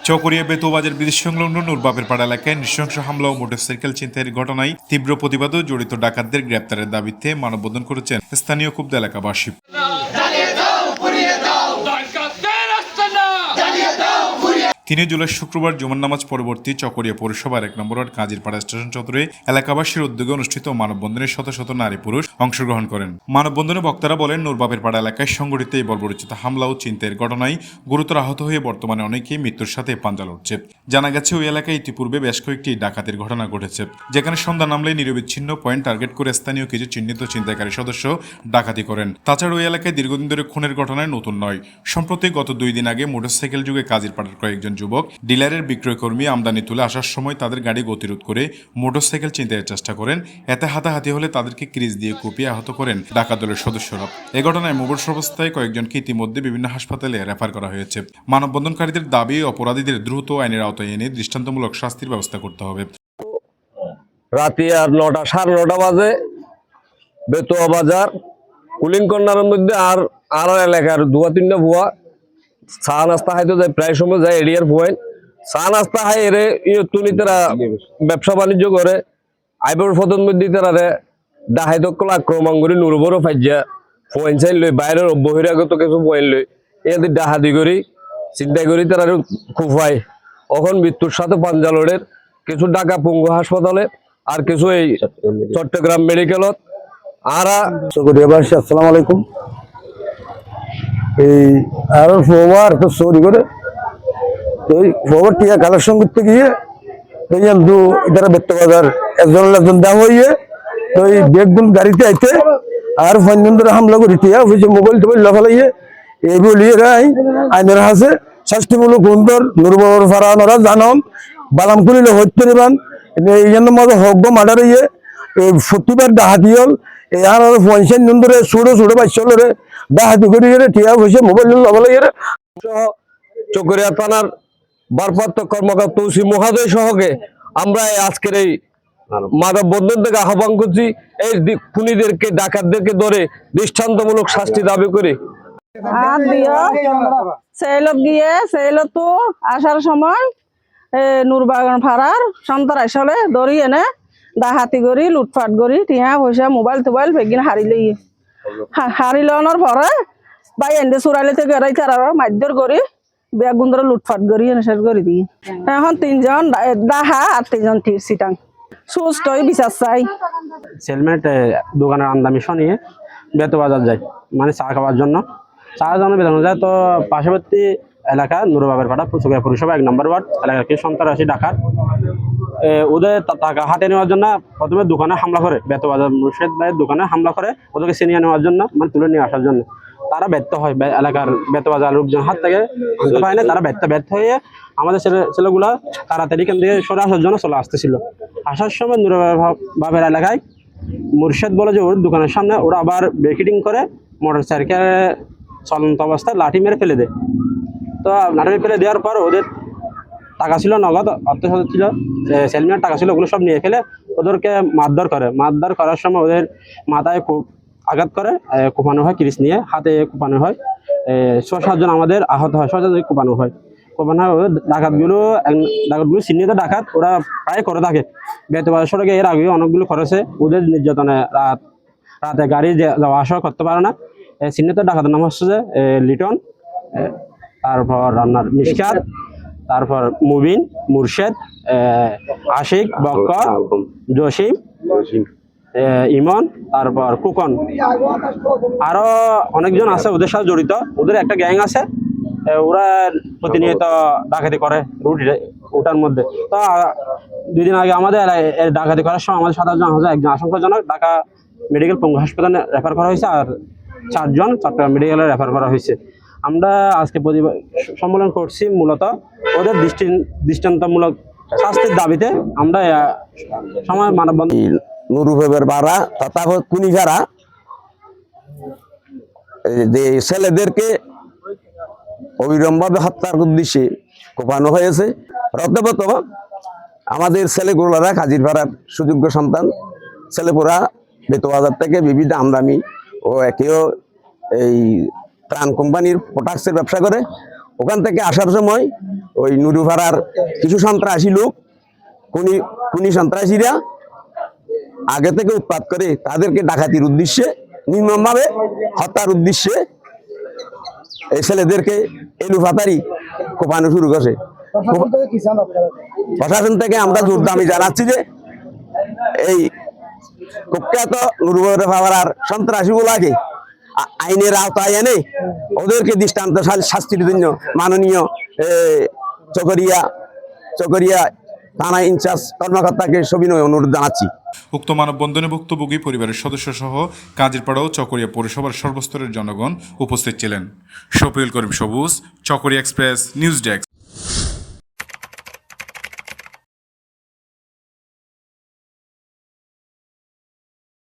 চকরিয়া বেতুবাজার বিদেশ সংলগ্ন নুরবাবের পাড়া এলাকায় নৃশংস হামলা ও মোটরসাইকেল ছিনতাইয়ের ঘটনায় তীব্র প্রতিবাদ ও জড়িত ডাকাতদের গ্রেপ্তারের দাবিতে মানববন্ধন করেছেন স্থানীয় ক্ষুব্ধ এলাকাবাসী। 3 জুলাই শুক্রবার জুমার নামাজ পরবর্তী চকরিয়া পৌরসভার 1 নম্বর ওয়ার্ড কাজীরপাড়া স্টেশন চত্বরে এলাকাবাসীর উদ্যোগে অনুষ্ঠিত মানববন্ধনে শত শত নারী পুরুষ অংশগ্রহণ করেন। মানববন্ধনে বক্তারা বলেন, নুরবাবের পাড়া এলাকায় সংঘটিত এই বর্বরোচিত হামলা ও ছিনতাইয়ের ঘটনায় গুরুতর আহত হয়ে বর্তমানে অনেকেই মৃত্যুর সাথে পাঞ্জা লড়ছে। জানা গেছে, ওই এলাকায় ইতিপূর্বে বেশ কয়েকটি ডাকাতির ঘটনা ঘটেছে, যেখানে সন্ধ্যা নামলে নিরবিচ্ছিন্ন পয়েন্ট টার্গেট করে স্থানীয় কিছু চিহ্নিত ছিনতাইকারী সদস্য ডাকাতি করেন। তাছাড়া ওই এলাকায় দীর্ঘদিন ধরে খুনের ঘটনায় নতুন নয়। সম্প্রতি গত 2 দিন আগে মোটরসাইকেল যুগে কাজীরপাড়ার কয়েকজন যুবক ডিলারের বিক্রয় কর্মী আমদানি তুলে আসার সময় তাদের গাড়ি গতিরোধ করে মোটরসাইকেল ছিনতাইয়ের চেষ্টা করেন। এতে হাতাহাতি হলে তাদেরকে ক্রিজ দিয়ে কুপিয়ে আহত করেন ডাকাত দলের সদস্যরা। এ ঘটনায় মুমূর্ষ অবস্থায় কয়েকজনকে ইতিমধ্যে বিভিন্ন হাসপাতালে রেফার করা হয়েছে। মানববন্ধনকারীদের দাবি, অপরাধীদের দ্রুত আইনের আওতায় এনে দৃষ্টান্তমূলক শাস্তির ব্যবস্থা করতে হবে। রাতে আর 9টা, 9:30 বাজে বেতুয়া বাজার কুলিং কর্নারের মধ্যে আর এলাকার 2-3টা ভুয়া চা নাস্তা খাইতে যায়, প্রায় সময় যায় এরিয়ার পয়েন্ট। চা নাস্তা খাই এরে তুলি তারা ব্যবসা বাণিজ্য করে আইবর ফতন মধ্যে তারা ডাহাইতকল আক্রমণ করে নুরবরও ফাইজা পয়েন্ট চাইল লই বাইরের বহিরাগত কিছু পয়েন্ট লই এদের ডাহাদি করি চিন্তাই করি তারা খুফায়। এখন মৃত্যুর সাথে পাঞ্জালরের কিছু ঢাকা পঙ্গু হাসপাতালে আর কিছু এই চট্টগ্রাম মেডিকেলত। আসসালামু আলাইকুম। এই আর ফোবার তো চুরি করে ওই ফোবার টিয়া কালেকশন করতে গিয়ে কিন্তু এটারা বেত্ত বাজার একজন দাম হইয়ে তো এই বেগুন গাড়িতে আইতে আর ফঞ্জনদের হামলা করি টিয়া হয়েছে মোবাইল টোবাইল লাফালাইয়ে এই বলিয়ে রাই আইনের হাসে শাস্তিমূলক সুন্দর নুরবর ফারানোরা জানম বালাম করিলে হইতে নিবান এই জন্য মতো হক মার্ডার ইয়ে এই 70বার ডাহাতি হল এই আর পয়সা নন্দরে ছোট ছোট বাচ্চালরে ডাহাতি করি টিয়া হয়েছে মোবাইল লাফালাইয়ে চকরিয়া থানার ভারপ্রাপ্ত কর্মকর্তা ওসি মহোদয় সহকে আমরা আজকের এই মানববন্ধন থেকে আহ্বান করছি, এই খুনিদেরকে ডাকাতদেরকে ধরে দৃষ্টান্তমূলক শাস্তি দাবি করে তো আসার সময় নুরবাগান ফাড়ার সন্তার আসলে ধরি এনে ডাহাতি করি লুটফাট করি টিয়া পয়সা মোবাইল টোবাইল বেগিন হারি লওয়ানোর পরে বাই এনে চুরাইলে থেকে এরাই তার মারধর করি বেগুন ধরে লুটফাট করি এনে শেষ করে দিই। এখন 3 জন ডাহা আর 3 জন সিটাং সুস্থ বিচার চাই। সেলমেট দোকানের আমদানি নিয়ে বেতুবাজার যায়, মানে চা খাওয়ার জন্য। চার জন্য বেতন যায় তো পার্শ্ববর্তী এলাকা নুরবাবের পাড়া চকরিয়া পৌরসভা 1 নম্বর ওয়ার্ড এলাকার কিছু সন্ত্রাসী ডাকাত ওদের টাকা হাতে নেওয়ার জন্য প্রথমে দোকানে হামলা করে, বেতুবাজার মুর্শেদ ভাইয়ের দোকানে হামলা করে ওদেরকে ছিনিয়ে নেওয়ার জন্য, মানে তুলে নিয়ে আসার জন্য। তারা ব্যর্থ হয়, এলাকার বেতুবাজার লোকজন হাত থেকে আনতে পারে না। তারা ব্যর্থ হয়ে আমাদের ছেলেগুলা তাড়াতাড়ি এখান থেকে সরে আসার জন্য চলে আসতেছিল। আসার সময় নুরবাবের এলাকায় মুর্শেদ বলে যে ওর দোকানের সামনে ওরা আবার ব্রেকিটিং করে মোটরসাইকেল চলন্ত অবস্থায় লাঠি মেরে ফেলে দেয়। তো লাঠি মেরে ফেলে দেওয়ার পর ওদের টাকা ছিল, নগদ অর্থ ছিল, সেলমিয়ার টাকা ছিল, ওগুলো সব নিয়ে ফেলে ওদেরকে মারধর করার সময় ওদের মাথায় আঘাত করে কোপানো হয়, ক্রিস নিয়ে হাতে কোপানো হয়। 6-7 জন আমাদের আহত হয়, 6 জন কোপানো হয়। ডাকাতগুলো চিহ্নিত ডাকাত, ওরা প্রায় করে থাকে বেতুবাজার সড়কে। এর আগে অনেকগুলো করেছে, ওদের নির্যাতনে রাতে গাড়ি যাওয়া আসা করতে পারে না। চিহ্নিত ডাকাতের নাম হচ্ছে যে লিটন, তারপর রান্নার মিসকাত, তারপর মুবিন, মুর্শেদ, আশিক, বক্কর, জসিম, ইমন, তারপর কুকন, আরো অনেকজন আছে ওদের সাথে জড়িত। ওদের একটা গ্যাং আছে, ওরা প্রতিনিয়ত ডাকাতি করে ওটার মধ্যে। তো 2 দিন আগে আমাদের ডাকাতি করার সময় আমাদের 7 জন একজন আশঙ্কাজনক ঢাকা মেডিকেল পঙ্গু হাসপাতালে রেফার করা হয়েছে, আর 4 জন চট্টগ্রাম মেডিকেলে রেফার করা হয়েছে। আমরা আজকে সম্মেলন করছি মূলত ওদের দৃষ্টান্তমূলক শাস্তির দাবিতে। আমরা সময় মানববন্ধন নুরুবের বাড়া তথা কুনিঘারা যে ছেলেদেরকে অবিলম্বে হত্যার উদ্দেশ্যে কোপানো হয়েছে। রক্তপত আমাদের ছেলেগুলোরা কাজীরপাড়ার সুযোগ্য সন্তান ছেলেপুরা বেতুবাজার থেকে বিভিন্ন আমদানি ও একেও এই ত্রাণ কোম্পানির প্রোডাক্টসের ব্যবসা করে। ওখান থেকে আসার সময় ওই নুরুপাড়ার কিছু সন্ত্রাসী লোক খুনি সন্ত্রাসীরা আগে থেকে উৎপাত করে তাদেরকে ডাকাতির উদ্দেশ্যে নির্মমভাবে হত্যার উদ্দেশ্যে এই ছেলেদেরকে এলুফাতারি কোপানো শুরু করছে। প্রশাসন থেকে আমরা জোর দাবি জানাচ্ছি যে এই কুখ্যাত নুরুপাড়ার সন্ত্রাসী গুলাকে আইনের আওতায় এনে ওদেরকে দৃষ্টান্ত শাস্তির জন্য মাননীয় চকরিয়া থানা ইনচার্জ কর্মকর্তাকে সবিনয় অনুরোধ জানাচ্ছি। উক্ত মানববন্ধনে ভুক্তভোগী পরিবারের সদস্য সহ কাজীরপাড়া ও চকরিয়া পৌরসভার সর্বস্তরের জনগণ উপস্থিত ছিলেন। শফিউল করিম সবুজ, চকরিয়া এক্সপ্রেস, নিউজ ডেস্ক।